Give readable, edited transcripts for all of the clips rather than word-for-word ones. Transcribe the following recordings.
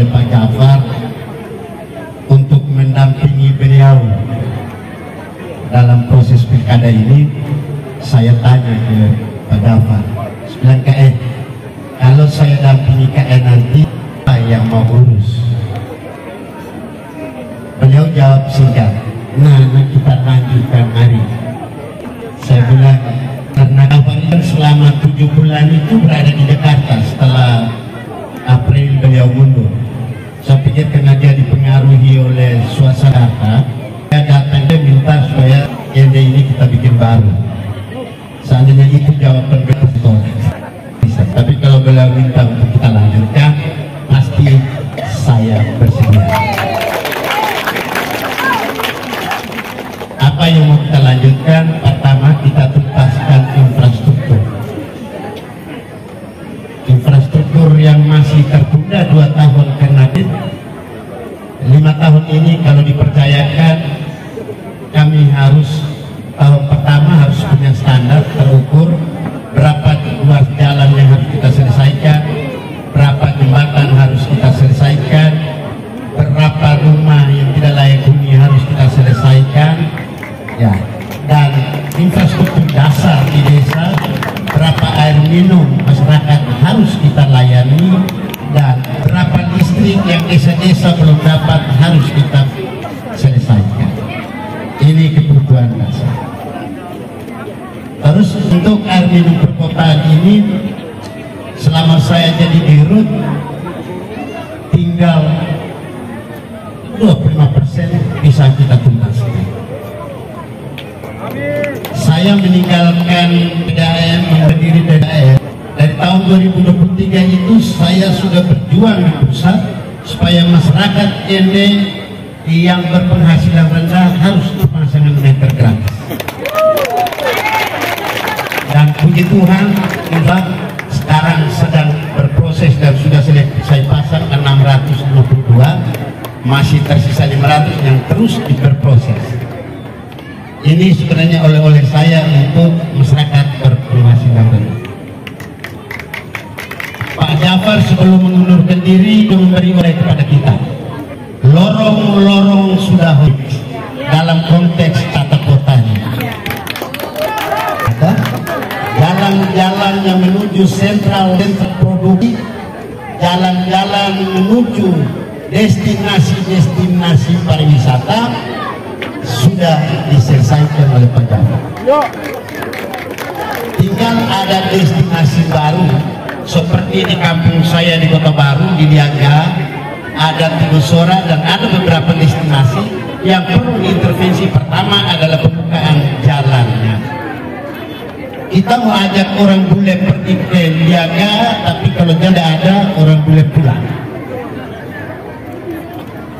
Pak Jafar untuk mendampingi beliau dalam proses pilkada ini. Saya tanya ke Pak Jafar, bilang kalau saya dampingi nanti apa yang mau urus? Beliau jawab singkat, nah kita lanjutkan hari. Saya bilang, karena Jafar selama 7 bulan itu berada di Jakarta setelah April beliau mundur. Saya pikir karena dia dipengaruhi oleh suasana, dia datang dia minta supaya ND ini kita bikin baru. Seandainya itu jawaban betul, bisa. Tapi kalau beliau minta untuk kita lanjutkan, pasti saya bersedia. Apa yang mau kita lanjutkan? Pertama, kita tuntaskan infrastruktur. Infrastruktur yang masih tertunda 2 tahun karena 5 tahun ini kalau dipercayakan, kami harus tahun pertama harus punya standar terukur berapa ruas jalan yang harus kita selesaikan, berapa jembatan harus kita selesaikan, berapa rumah yang tidak layak huni harus kita selesaikan, ya. Dan infrastruktur dasar di desa, berapa air minum masyarakat harus kita layani, dan berapa listrik yang desa-desa belum dapat harus kita selesaikan. Ini kebutuhan dasar. Terus untuk air minum perkotaan ini, selama saya jadi dirut, tinggal 25% bisa kita tuntaskan. Saya meninggalkan PDAM, berdiri PDAM dari tahun 2023 itu. Saya sudah berjuang di pusat supaya masyarakat ND yang berpenghasilan rendah harus pemasangan meter gratis. Dan puji Tuhan, sekarang sedang berproses dan sudah saya pasang 652, masih tersisa 500 yang terus berproses. Ini sebenarnya oleh saya untuk masyarakat berpenghasilan rendah. Pak Jafar sebelum mengundurkan diri memberi oleh kepada kita lorong-lorong sudah habis dalam konteks tata kotanya. Jalan-jalan yang menuju sentral produksi, jalan-jalan menuju destinasi-destinasi pariwisata sudah diselesaikan oleh Pak Jafar. Tinggal ada destinasi baru seperti di kampung saya di Kota Baru, di Niaga, ada Tigosora, dan ada beberapa destinasi yang perlu intervensi. Pertama adalah pembukaan jalannya. Kita mau ajak orang bule pergi ke Niaga, tapi kalau tidak ada, orang bule pulang.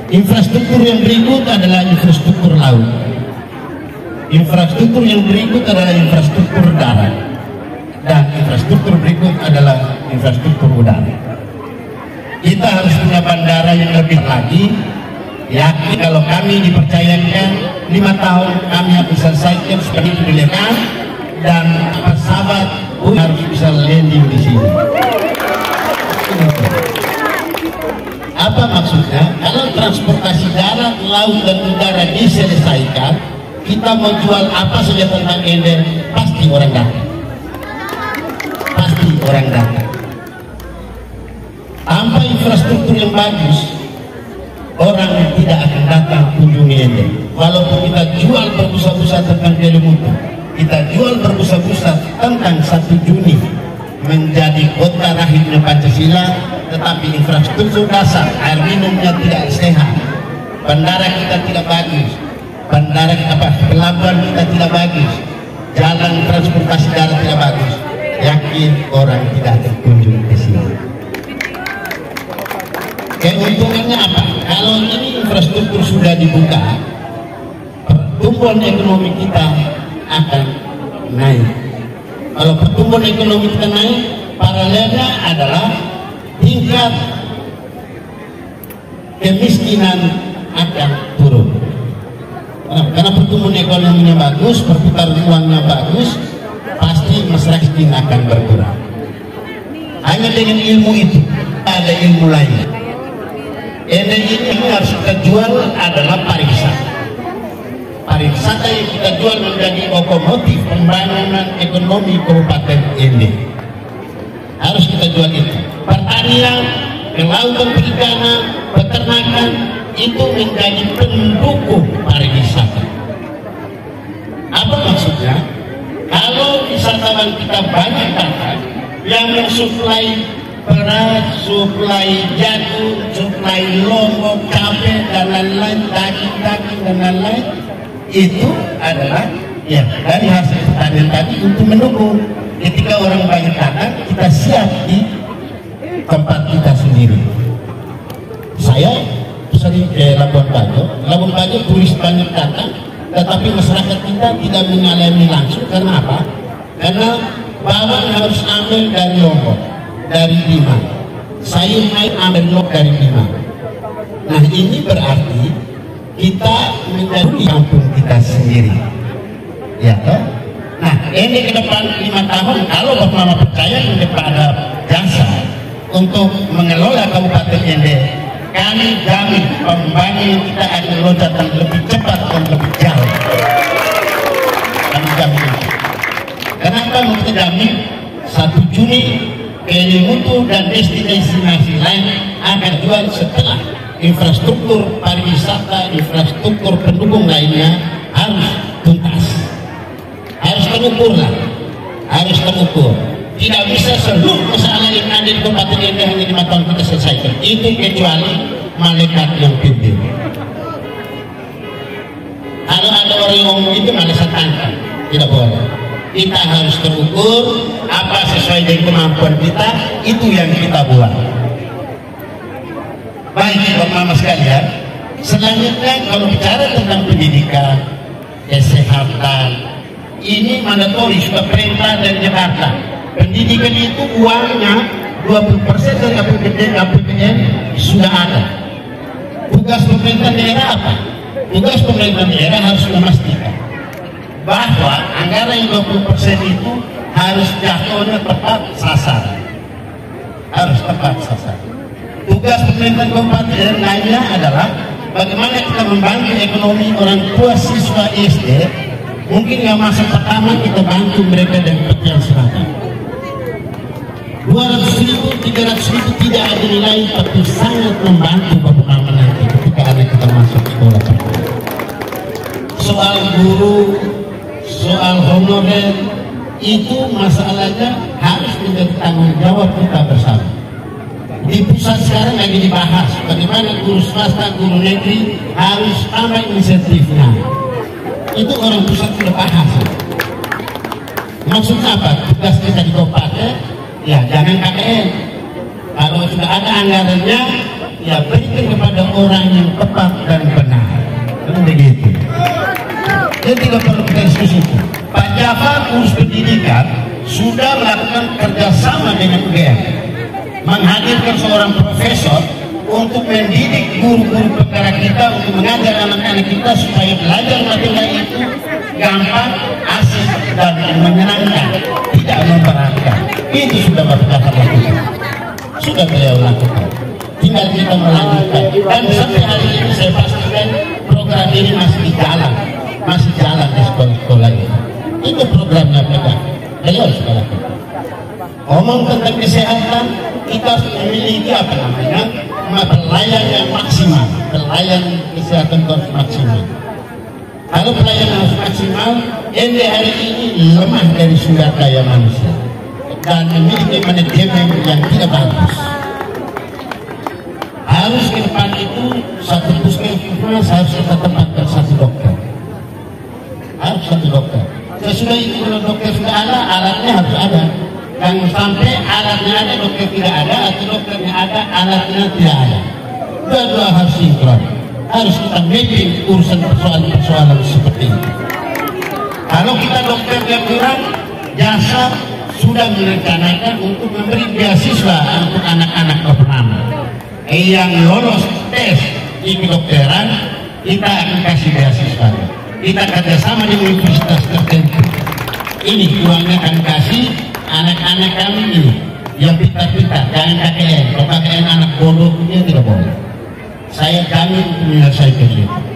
Infrastruktur yang berikut adalah infrastruktur laut. Infrastruktur yang berikut adalah infrastruktur darat. Dan infrastruktur berikut adalah infrastruktur udara. Kita harus punya bandara yang lebih lagi. Yakin kalau kami dipercayakan 5 tahun kami akan selesaikan seperti pilihan, dan pesawat harus bisa landing di sini. Apa maksudnya? Kalau transportasi darat, laut, dan udara diselesaikan, kita mau jual apa saja tentang Ender, pasti orang datang. Pasti orang datang. Tanpa infrastruktur yang bagus, orang tidak akan datang kunjungi Ender. Walaupun kita jual berbusa-busa tentang Kelimutu, kita jual berbusa-busa tentang 1 Juni menjadi kota rahimnya Pancasila, tetapi infrastruktur dasar, air minumnya tidak sehat, bandara kita tidak bagus, pelabuhan kita tidak bagus, jalan transportasi darat tidak bagus, yakin orang tidak akan kunjung ke sini. Keuntungannya apa? Kalau ini infrastruktur sudah dibuka, pertumbuhan ekonomi kita akan naik. Kalau pertumbuhan ekonomi kita naik, paralelnya adalah tingkat kemiskinan akan turun. Karena pertumbuhan ekonominya bagus, perputaran uangnya bagus, pasti masyarakat miskin akan berkurang. Hanya dengan ilmu itu, ada ilmu lain. ini harus kita jual adalah pariwisata. Pariwisata yang kita jual menjadi lokomotif pembangunan ekonomi Kabupaten Ende. Harus kita jual itu. Pertanian, kelautan perikanan, peternakan itu menjadi pendukung pariwisata. Apa maksudnya? Kalau wisatawan kita banyak datang yang mensuplai beras, suplai jagung, suplai lombok, cabai dan lain-lain, daging-daging dan lain-lain, itu adalah ya dari hasil pertanian tadi untuk mendukung. Ketika orang banyak datang, kita siap di tempat kita sendiri. Saya sering ke Labuan Bajo turis banyak datang, tetapi masyarakat kita tidak mengalami langsung. Karena apa? Karena bawang harus ambil dari Lombok, dari Bima, sayur naik ambil Lombok dari Bima. Nah ini berarti kita menjadi kampung kita sendiri, ya toh? Nah ini ke depan 5 tahun kalau Bapak Mama percaya kepada jasa untuk mengelola Kabupaten Ende, kami jamin pembangunan kita akan loncatan lebih cepat dan lebih jauh. Kami jamin. Kenapa mau kita jamin? 1 Juni Kelimutu dan destinasi lain akan jual setelah infrastruktur pariwisata, infrastruktur pendukung lainnya harus tuntas, harus terukur lah, harus terukur. Tidak bisa seluruh masalah yang ada di Kabupaten Ende hanya 5 tahun kita selesaikan. Itu kecuali malaikat yang pimpin. Kalau ada orang yang ngomong itu malaikat tangkap, tidak boleh. Kita harus terukur, apa sesuai dengan kemampuan kita, itu yang kita buat. Baik, Bapak-Bapak sekalian, selanjutnya kalau bicara tentang pendidikan, kesehatan, ini mandatori sudah perintah dari Jakarta. Pendidikan itu uangnya 20% dari APBN sudah ada. Tugas pemerintah daerah apa? Tugas pemerintah daerah harus memastikan bahwa anggaran yang 20% itu harus jatuhnya tepat sasaran. Harus tepat sasaran. Tugas pemerintah kabupaten lainnya adalah bagaimana kita membantu ekonomi orang tua siswa SD. Mungkin yang masa pertama kita bantu mereka dengan pekerjaan seragam. 200.000, 300.000 tidak ada nilai, tapi sangat membantu Bapak Mama nanti ketika anak kita masuk sekolah. Soal guru, soal honorer, itu masalahnya harus menjadi tanggung jawab kita bersama. Di pusat sekarang lagi dibahas bagaimana guru swasta, guru negeri harus tambah insentifnya. Itu orang pusat sudah bahas. Maksudnya apa? Tugas kita di kabupaten, ya jangan KKN. Kalau sudah ada anggarannya, ya berikan kepada orang yang tepat dan benar. Kan begitu. Jadi tidak perlu kita diskusi. Pak Jafar urus pendidikan sudah melakukan kerjasama dengan UGM, menghadirkan seorang profesor untuk mendidik guru-guru perkara kita, untuk mengajar anak-anak kita supaya belajar matematika itu gampang, asik dan menyenangkan, tidak memberatkan. Itu sudah Bapak Jafar lakukan, sudah beliau lakukan. Tinggal kita melanjutkan. Dan sampai hari ini saya pastikan program ini masih jalan di sekolah-sekolah ini. Itu programnya pegang, beliau sudah lakukan. Omong tentang kesehatan, kita harus memiliki apa namanya, pelayan yang maksimal. Pelayan kesehatan harus maksimal. Kalau pelayanan harus maksimal, Ende hari ini lemah dari sumber daya manusia dan memiliki manajemen yang tidak bagus. Harus ke depan itu satu puskesmas harus kita tempatkan 1 dokter. Harus 1 dokter. Sesudah itu kalau dokter sudah ada, alatnya harus ada. Jangan sampai alatnya ada, dokter tidak ada, atau dokternya ada, alatnya tidak ada. Dua-dua harus sinkron. Harus kita mapping urusan persoalan-persoalan seperti itu. Kalau kita dokternya kurang, jasa sudah merencanakan untuk memberi beasiswa untuk anak-anak Bapak-Mama yang lolos tes di kedokteran, kita akan kasih beasiswa. Kita kerjasama di universitas tertentu. Ini uangnya akan kasih anak-anak kami ini yang pintar-pintar, jangan KKN. Kalau KKN anak bodoh dia tidak boleh. saya jamin menyelesaikan itu.